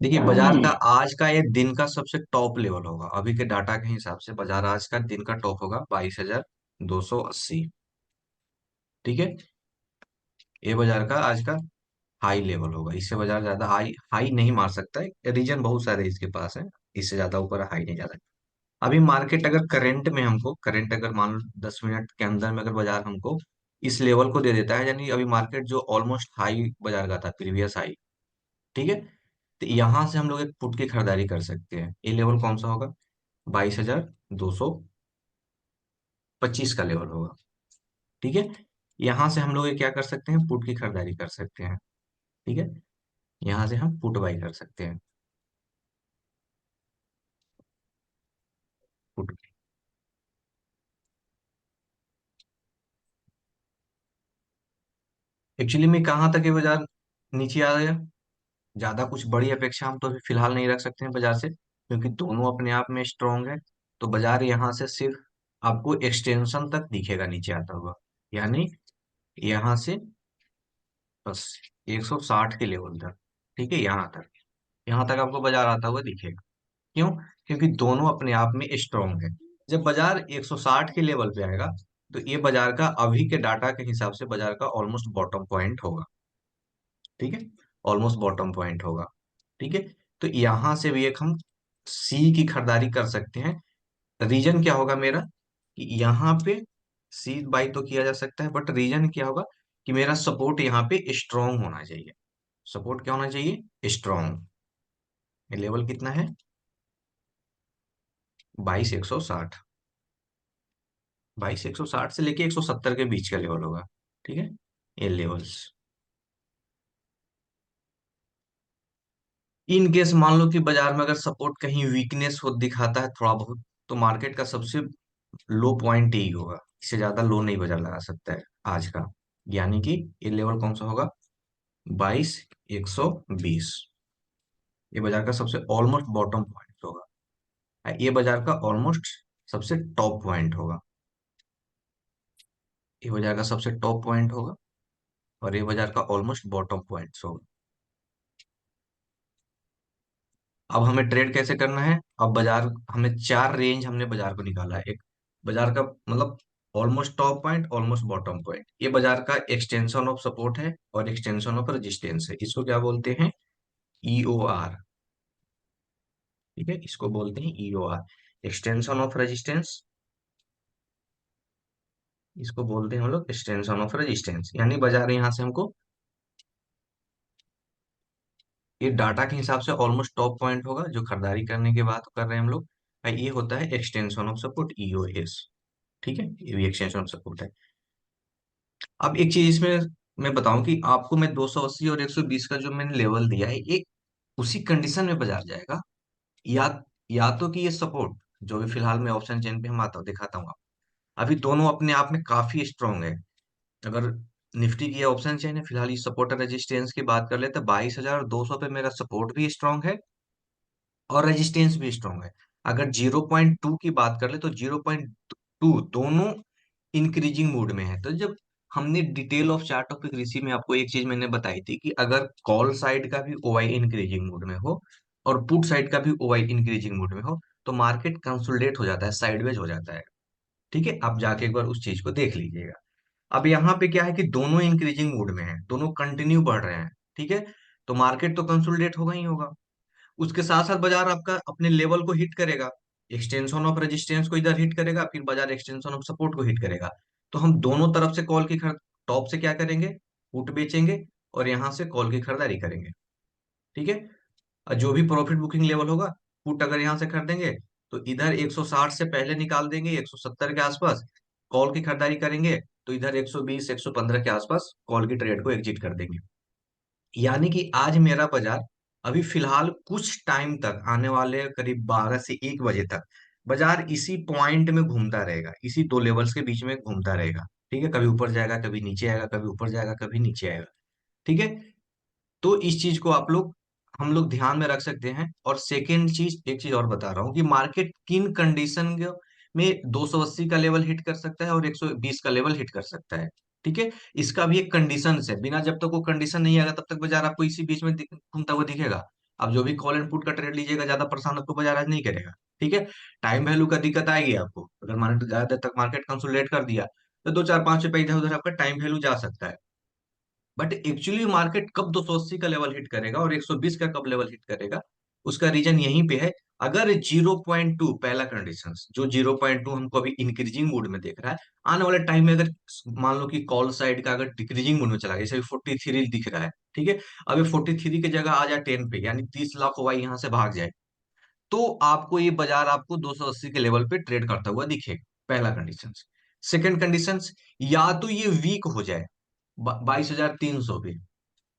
देखिए, बाजार का आज का ये दिन का सबसे टॉप लेवल होगा। अभी के डाटा के हिसाब से बाजार आज का दिन का टॉप होगा 22,280। ठीक है, ये बाजार का आज का हाई लेवल होगा। इससे बाजार ज्यादा हाई हाई नहीं मार सकता है, रीजन बहुत सारे इसके पास है। इससे ज्यादा ऊपर हाई नहीं जा सकता। अभी मार्केट अगर करंट में हमको करंट अगर मान लो 10 मिनट के अंदर में अगर बाजार हमको इस लेवल को दे देता है, यानी अभी मार्केट जो ऑलमोस्ट हाई बाजार का था, प्रीवियस हाई। ठीक है, तो यहां से हम लोग एक पुट की खरीदारी कर सकते हैं। ये लेवल कौन सा होगा? 22,225 का लेवल होगा। ठीक है, यहां से हम लोग ये क्या कर सकते हैं? पुट की खरीदारी कर सकते हैं। ठीक है, यहां से हम पुट बाई कर सकते हैं। पुट एक्चुअली में कहाँ तक ये बाजार नीचे आ गया? ज्यादा कुछ बड़ी अपेक्षा हम तो अभी फिलहाल नहीं रख सकते हैं बाजार से, क्योंकि दोनों अपने आप में स्ट्रांग है। तो बाजार यहाँ से सिर्फ आपको एक्सटेंशन तक दिखेगा नीचे आता हुआ, यानी यहाँ से बस 160 के लेवल तक। ठीक है, यहाँ तक आपको बाजार आता हुआ दिखेगा। क्यों? क्योंकि दोनों अपने आप में स्ट्रांग है। जब बाजार 160 के लेवल पे आएगा, तो ये बाजार का अभी के डाटा के हिसाब से बाजार का ऑलमोस्ट बॉटम पॉइंट होगा। ठीक है, ऑलमोस्ट बॉटम पॉइंट होगा। ठीक है, तो यहां से भी एक हम सी की खरीदारी कर सकते हैं। रीजन क्या होगा मेरा? कि यहाँ पे सी बाई तो किया जा सकता है, बट रीजन क्या होगा? कि मेरा सपोर्ट यहाँ पे स्ट्रांग होना चाहिए। सपोर्ट क्या होना चाहिए? स्ट्रांग। लेवल कितना है? 22,160। 22,160 से लेके 170 के बीच का लेवल होगा। ठीक है, ये लेवल्स। इन केस मान लो कि बाजार में अगर सपोर्ट कहीं वीकनेस हो दिखाता है थोड़ा बहुत, तो मार्केट का सबसे लो पॉइंट यही होगा। इससे ज्यादा लो नहीं बाजार लगा सकता है आज का। यानी कि ये लेवल कौन सा होगा? 22,120। ये बाजार का सबसे ऑलमोस्ट बॉटम पॉइंट होगा। ये बाजार का ऑलमोस्ट सबसे टॉप पॉइंट होगा। ये बाजार का सबसे टॉप पॉइंट होगा, और ये बाजार का ऑलमोस्ट बॉटम पॉइंट होगा। अब हमें ट्रेड कैसे करना है? अब बाजार हमें चार रेंज हमने बाजार को निकाला है। एक बाजार का मतलब almost top point, almost bottom point, ये बाजार का एक्सटेंशन ऑफ सपोर्ट है और एक्सटेंशन ऑफ रेजिस्टेंस है। इसको क्या बोलते हैं? ईओआर। ठीक है, इसको बोलते हैं ईओआर, एक्सटेंशन ऑफ रेजिस्टेंस। इसको बोलते हैं हम लोग एक्सटेंशन ऑफ रेजिस्टेंस। यानी बाजार यहाँ से हमको ये डाटा के हिसाब से ऑलमोस्ट टॉप पॉइंट होगा जो खरीदारी करने की बात कर रहे हैं हम लोग। और ये होता है एक्सटेंशन ऑफ सपोर्ट, ईओएस। ठीक है, ये भी एक्सटेंशन ऑफ सपोर्ट है। अब एक चीज इसमें मैं बताऊं कि आपको मैं 280 और 120 का जो मैंने लेवल दिया है, ये उसी कंडीशन में बाजार जाएगा। या या तो कि ये सपोर्ट जो भी फिलहाल मैं ऑप्शन चेन पे हम आता हूँ दिखाता हूँ आपको, अभी दोनों अपने आप में काफी स्ट्रांग है। अगर निफ्टी की ऑप्शन चेन है, फिलहाल ये सपोर्ट और रेजिस्टेंस की बात कर लेते हैं, 22,200 पे मेरा सपोर्ट भी स्ट्रांग है और रेजिस्टेंस भी स्ट्रांग है। अगर 0.2 की बात कर ले, तो 0.2 दोनों इंक्रीजिंग मूड में है। तो जब हमने डिटेल ऑफ चार्ट ऑफ कृषि में आपको एक चीज मैंने बताई थी कि अगर कॉल साइड का भी ओवाई इंक्रीजिंग मूड में हो और पुट साइड का भी ओवाई इंक्रीजिंग मूड में हो, तो मार्केट कंसोलिडेट हो जाता है, साइडवेज हो जाता है। ठीक है, आप जाके एक बार उस चीज को देख लीजिएगा। अब यहाँ पे क्या है कि दोनों इंक्रीजिंग मूड में है, दोनों कंटिन्यू बढ़ रहे हैं। ठीक है, तो मार्केट तो कंसोलिडेट होगा ही होगा। उसके साथ साथ बाजार आपका अपने लेवल को हिट करेगा, एक्सटेंशन ऑफ रेजिस्टेंस को इधर हिट करेगा, फिर बाजार एक्सटेंशन ऑफ सपोर्ट को हिट करेगा। तो हम दोनों तरफ से कॉल की खरीद, टॉप से क्या करेंगे? पुट बेचेंगे, और यहाँ से कॉल की खरीदारी करेंगे। ठीक है, और जो भी प्रॉफिट बुकिंग लेवल होगा, पुट अगर यहाँ से खरीदेंगे तो इधर 160 से पहले निकाल देंगे 170 के आसपास। कॉल की खरीदारी करेंगे तो इधर 120 115 के आसपास कॉल की ट्रेड को एग्जिट कर देंगे। यानी कि आज मेरा बाजार अभी फिलहाल कुछ टाइम तक, आने वाले करीब 12 से 1 बजे तक, बाजार इसी पॉइंट में घूमता रहेगा, इसी दो लेवल्स के बीच में घूमता रहेगा। ठीक है, कभी ऊपर जाएगा, कभी नीचे आएगा, कभी ऊपर जाएगा, कभी नीचे आएगा। ठीक है, तो इस चीज को आप लोग हम लोग ध्यान में रख सकते हैं। और सेकेंड चीज, एक चीज और बता रहा हूँ कि मार्केट किन कंडीशन में 280 का लेवल हिट कर सकता है और 120 का लेवल हिट कर सकता है। ठीक है, इसका भी एक कंडीशन है। बिना जब तक वो कंडीशन नहीं आएगा तब तक बाजार आपको इसी बीच में घूमता हुआ दिखेगा। आप जो भी कॉल एंड पुट का ट्रेड लीजिएगा, ज्यादा परेशान आपको बाजार आज नहीं करेगा। ठीक है। टाइम वैल्यू का दिक्कत आएगी आपको, अगर मार्केट ज्यादा देर तक मार्केट कंसोलिडेट कर दिया तो 2 4 5 रुपए इधर उधर आपका टाइम वैल्यू जा सकता है। बट एक्चुअली मार्केट कब 280 का लेवल हिट करेगा और 120 का कब लेवल हिट करेगा, उसका रीजन यहीं पे है। अगर 0.2 पहला कंडीशन, जो 0.2 हमको अभी इंक्रीजिंग मूड में देख रहा है, आने वाले टाइम में अगर मान लो कि कॉल साइड का अगर डिक्रीजिंग मूड में चला गया, जैसे 43 दिख रहा है, ठीक है, अब ये 43 की जगह आ जाए 10 पे, यानी 30 लाख हुआ यहाँ से भाग जाए, तो आपको ये बाजार आपको 280 के लेवल पे ट्रेड करता हुआ दिखेगा, पहला कंडीशन। सेकंड कंडीशन, या तो ये वीक हो जाए 22,300 पे,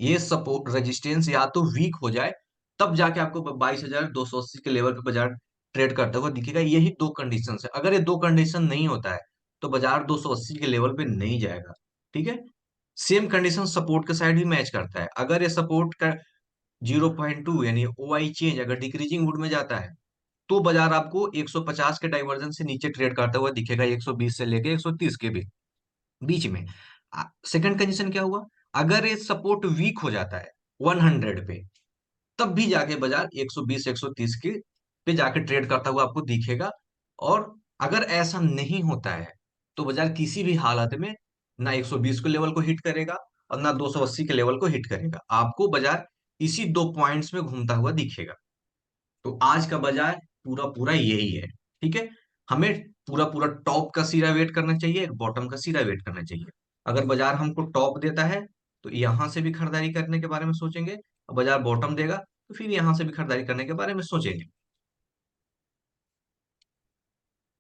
ये सपोर्ट रेजिस्टेंस या तो वीक हो जाए, तब जाके आपको 22,280 के लेवल पे बाजार ट्रेड करता हुआ दिखेगा। यही दो कंडीशन है, अगर ये दो कंडीशन नहीं होता है तो बाजार 280 के लेवल पे नहीं जाएगा। ठीक है। सेम कंडीशन सपोर्ट के साइड भी मैच करता है, अगर ये सपोर्ट का 0.2 यानी OI चेंज अगर डिक्रीजिंग मूड में जाता है, तो बाजार आपको 150 के डाइवर्जन से नीचे ट्रेड करता हुआ दिखेगा, 120 से लेके 130 के बीच में। सेकंड कंडीशन क्या हुआ, अगर ये सपोर्ट वीक हो जाता है 100 पे, तब भी जाके बाजार 120 130 के पे जाके ट्रेड करता हुआ आपको दिखेगा। और अगर ऐसा नहीं होता है तो बाजार किसी भी हालत में ना 120 के लेवल को हिट करेगा और ना 280 के लेवल को हिट करेगा, आपको बाजार इसी दो पॉइंट्स में घूमता हुआ दिखेगा। तो आज का बाजार पूरा पूरा यही है। ठीक है। हमें पूरा पूरा टॉप का सिरा वेट करना चाहिए, बॉटम का सिरा वेट करना चाहिए। अगर बाजार हमको टॉप देता है तो यहां से भी खरीदारी करने के बारे में सोचेंगे, और बाजार बॉटम देगा तो फिर यहां से भी खरीदारी करने के बारे में सोचेंगे।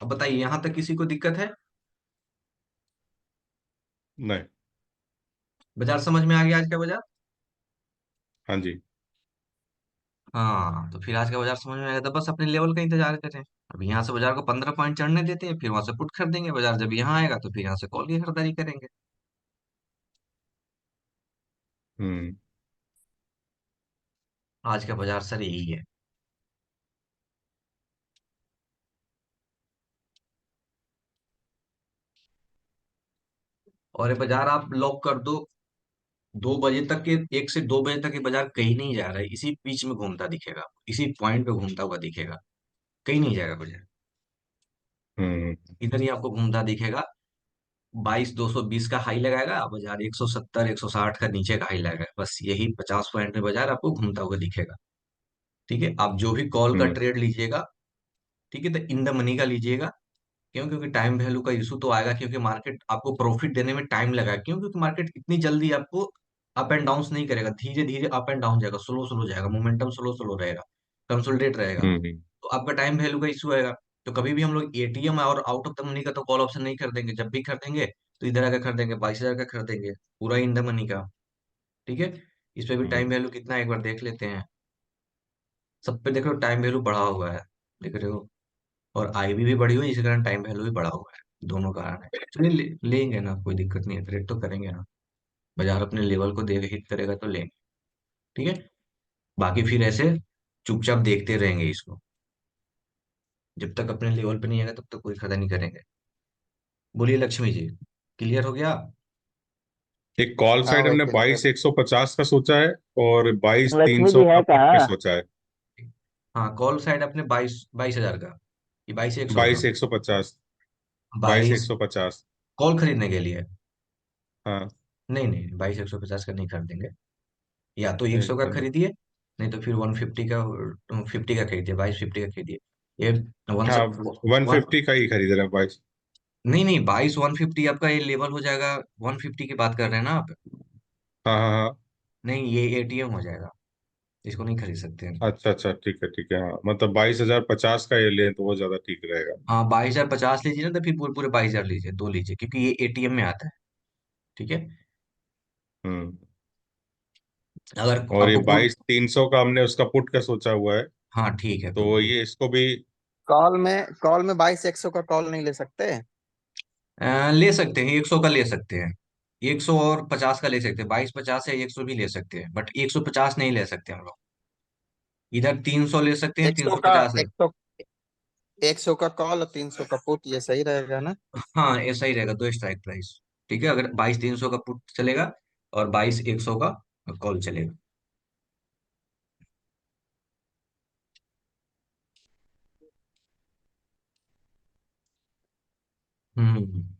अब बताइए, यहां तक किसी को दिक्कत है? नहीं। बाजार समझ में आ गया आज का बाजार? हाँ जी। हाँ, तो फिर आज का बाजार समझ में आएगा तो बस अपने लेवल का इंतजार करें। अब यहाँ से बाजार को 15 पॉइंट चढ़ने देते हैं, फिर वहां से पुट खरीदेंगे, बाजार जब यहाँ आएगा तो फिर यहाँ से कॉल की खरीदारी करेंगे। हम्म। आज का बाजार सर यही है। और ये बाजार आप लॉक कर दो, 2 बजे तक के, 1 से 2 बजे तक ये बाजार कहीं नहीं जा रहा है, इसी बीच में घूमता दिखेगा, इसी पॉइंट पे घूमता हुआ दिखेगा, कहीं नहीं जाएगा बाजार। हम्म। इधर ही आपको घूमता दिखेगा। 22,220 का हाई लगाएगा बाजार, 170 160 का नीचे का हाई लगाएगा, बस यही 50 पॉइंट में बाजार आपको घूमता हुआ दिखेगा। ठीक है। आप जो भी कॉल का हम्म। ट्रेड लीजिएगा, ठीक है, तो इन द मनी का लीजिएगा। क्यों? क्योंकि टाइम वैल्यू का इशू तो आएगा, क्योंकि मार्केट आपको प्रॉफिट देने में टाइम लगा। क्यों? क्योंकि मार्केट इतनी जल्दी आपको अप एंड डाउन नहीं करेगा, धीरे धीरे अप एंड डाउन जाएगा, स्लो स्लो जाएगा, मोमेंटम स्लो स्लो रहेगा, कंसोलिडेट रहेगा। हम्म। तो आपका टाइम वैल्यू का इशू आएगा। तो कभी भी हम लोग एटीएम और आउट ऑफ द मनी का तो कॉल ऑप्शन नहीं खरीदेंगे, जब भी खरीदेंगे तो इधर आकर खरीदेंगे, 22,000 का खरीदेंगे, पूरा इन द मनी का। ठीक है। इस पे भी टाइम हम्म। वैल्यू कितना है एक बार देख लेते हैं। सब पे देख रहे हो टाइम वैल्यू बढ़ा हुआ है, देख रहे हो, और आईवी भी बढ़ी हुई है, इसी कारण टाइम वैल्यू भी बढ़ा हुआ है, दोनों कारण है। चलिए लेंगे ना, कोई दिक्कत नहीं है, ट्रेड तो करेंगे ना, बाजार अपने लेवल को देगा हिट करेगा तो लेंगे। ठीक है। बाकी फिर ऐसे चुपचाप देखते रहेंगे इसको, जब तक अपने लेवल पे नहीं आएगा तब तक कोई खरीदा नहीं करेंगे। बोलिए लक्ष्मी जी, क्लियर हो गया? एक कॉल हाँ साइड भाई हमने क्लियर। 22,150 का सोचा है, और बाईस तीन लक्ष्मी सौ जी का है पुट पे कहाँ? सोचा है। हाँ, कॉल साइड अपने 22,000 का, ये 22,100 का। 22,150। बाईस एक 22 सौ पचास कॉल खरीदने के लिए? हाँ। नहीं नहीं, 22,150 का नहीं खरीदेंगे। या तो 100 का ठीक है। खरीदिए, नहीं तो फिर 150 का, 50 का खरीदिए, 2250 का खरीदिए। ये वन हाँ, सब 150 का ही खरीद रहे हैं 22। नहीं नहीं, 22 150 आपका ये लेवल हो जाएगा। 150 की बात कर रहे हैं ना आप? हाँ हाँ हाँ। नहीं, ये एटीएम हो जाएगा, इसको नहीं खरीद सकते हैं। अच्छा अच्छा, ठीक है, हाँ, मतलब 22,050 का ये लें तो वो ज्यादा ठीक रहेगा। हाँ, 22,050 लीजिए ना, तो फिर पूरे पूरे 22,000 लीजिए, दो लीजिए, क्योंकि ये एटीएम में आता है। ठीक है। हम्म। अगर और ये आपको पुट, 22,300 का हमने उसका पुट का सोचा हुआ है। हाँ ठीक है, तो तो ये इसको भी। कॉल में 22 100 का कॉल नहीं ले सकते? ले सकते हैं, 100 का ले सकते हैं, 100 और 50 का ले सकते हैं, 2250 या 100 भी ले सकते हैं, बट 150 नहीं ले सकते हम लोग। इधर 300 ले सकते हैं, एक तीन सौ सौ का पचास ले। 100 का कॉल और 300 का पुट, ये सही रहेगा ना? हाँ, ऐसा ही रहेगा, दो स्ट्राइक प्राइस। ठीक है, अगर 22,300 का पुट चलेगा और 22,100 का कॉल चलेगा। हम्म।